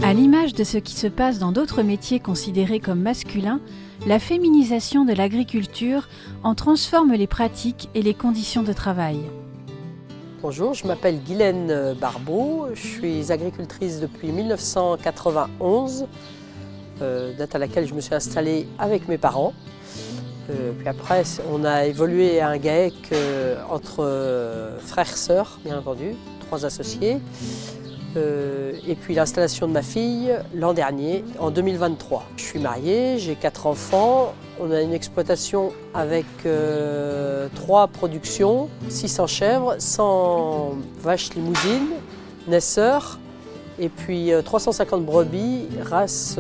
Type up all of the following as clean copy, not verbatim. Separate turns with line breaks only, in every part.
À l'image de ce qui se passe dans d'autres métiers considérés comme masculins, la féminisation de l'agriculture en transforme les pratiques et les conditions de travail.
Bonjour, je m'appelle Guylaine Barbeau, je suis agricultrice depuis 1991, date à laquelle je me suis installée avec mes parents. Puis après, on a évolué à un GAEC entre frères et sœurs, bien entendu, 3 associés. Et puis l'installation de ma fille l'an dernier, en 2023. Je suis mariée, j'ai 4 enfants. On a une exploitation avec 3 productions, 600 chèvres, 100 vaches limousines, naisseurs, et puis 350 brebis, race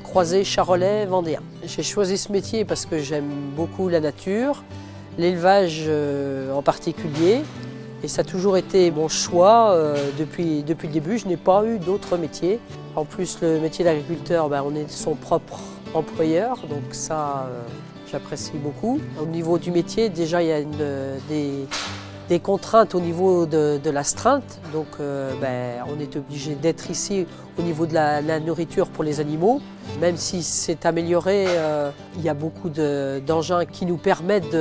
croisée charolais vendéen. J'ai choisi ce métier parce que j'aime beaucoup la nature, l'élevage en particulier. Et ça a toujours été mon choix depuis le début. Je n'ai pas eu d'autres métiers. En plus, le métier d'agriculteur, on est son propre employeur, donc ça, j'apprécie beaucoup. Au niveau du métier, déjà, il y a des contraintes au niveau de l'astreinte. Donc, on est obligé d'être ici au niveau de la nourriture pour les animaux. Même si c'est amélioré, il y a beaucoup d'engins qui nous permettent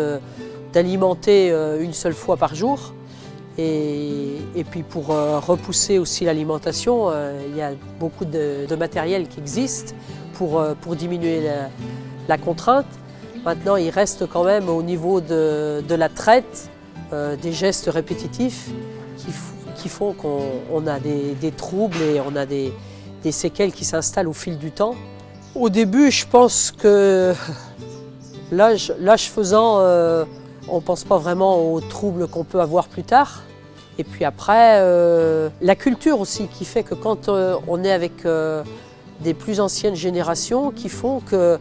d'alimenter une seule fois par jour. Et puis pour repousser aussi l'alimentation, il y a beaucoup de matériel qui existe pour diminuer la contrainte. Maintenant, il reste quand même au niveau de la traite des gestes répétitifs qui font qu'on a des troubles et on a des séquelles qui s'installent au fil du temps. Au début, je pense que l'âge faisant, on ne pense pas vraiment aux troubles qu'on peut avoir plus tard. Et puis après, la culture aussi qui fait que quand on est avec des plus anciennes générations qui font que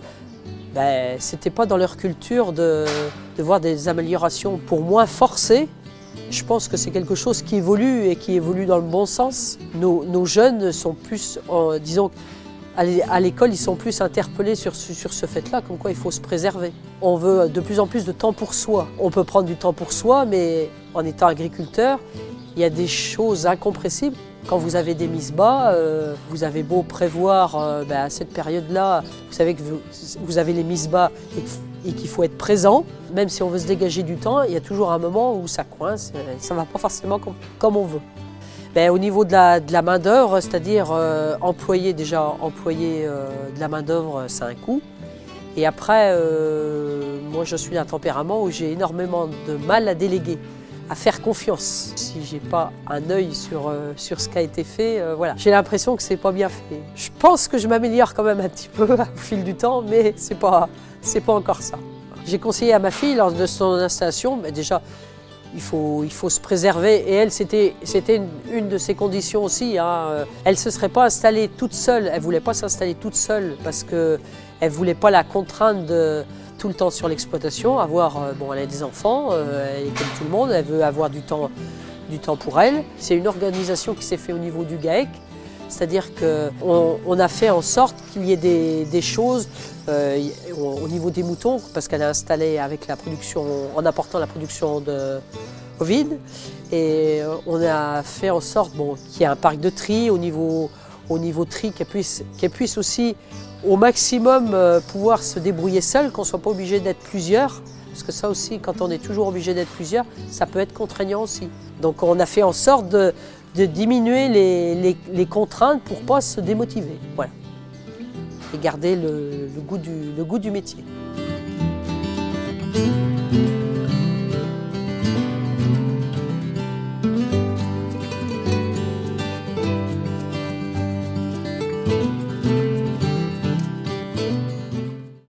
c'était pas dans leur culture de voir des améliorations pour moins forcées. Je pense que c'est quelque chose qui évolue et qui évolue dans le bon sens. Nos jeunes sont plus, disons, à l'école, ils sont plus interpellés sur ce fait-là, comme quoi il faut se préserver. On veut de plus en plus de temps pour soi. On peut prendre du temps pour soi, mais en étant agriculteur, il y a des choses incompressibles. Quand vous avez des mises bas, vous avez beau prévoir à cette période-là, vous savez que vous avez les mises bas et qu'il faut être présent. Même si on veut se dégager du temps, il y a toujours un moment où ça coince, ça ne va pas forcément comme on veut. Au niveau de la main-d'œuvre, c'est-à-dire employer de la main-d'œuvre, c'est un coût. Et après, moi je suis d'un tempérament où j'ai énormément de mal à déléguer, à faire confiance. Si j'ai pas un œil sur ce qui a été fait, voilà. J'ai l'impression que c'est pas bien fait. Je pense que je m'améliore quand même un petit peu au fil du temps, mais c'est pas encore ça. J'ai conseillé à ma fille lors de son installation, déjà, il faut se préserver et elle, c'était une de ses conditions aussi. Elle ne se serait pas installée toute seule, elle ne voulait pas s'installer toute seule parce qu'elle ne voulait pas la contrainte de tout le temps sur l'exploitation. Elle a des enfants, et comme tout le monde, elle veut avoir du temps pour elle. C'est une organisation qui s'est faite au niveau du GAEC, c'est-à-dire qu'on a fait en sorte qu'il y ait des choses au niveau des moutons, parce qu'elle a installé avec la production, en apportant la production de Ovid, et on a fait en sorte qu'il y ait un parc de tri au niveau tri, qu'elle puisse aussi au maximum pouvoir se débrouiller seule, qu'on ne soit pas obligé d'être plusieurs, parce que ça aussi, quand on est toujours obligé d'être plusieurs, ça peut être contraignant aussi. Donc on a fait en sorte de diminuer les contraintes pour ne pas se démotiver. Voilà. Et garder le goût du métier.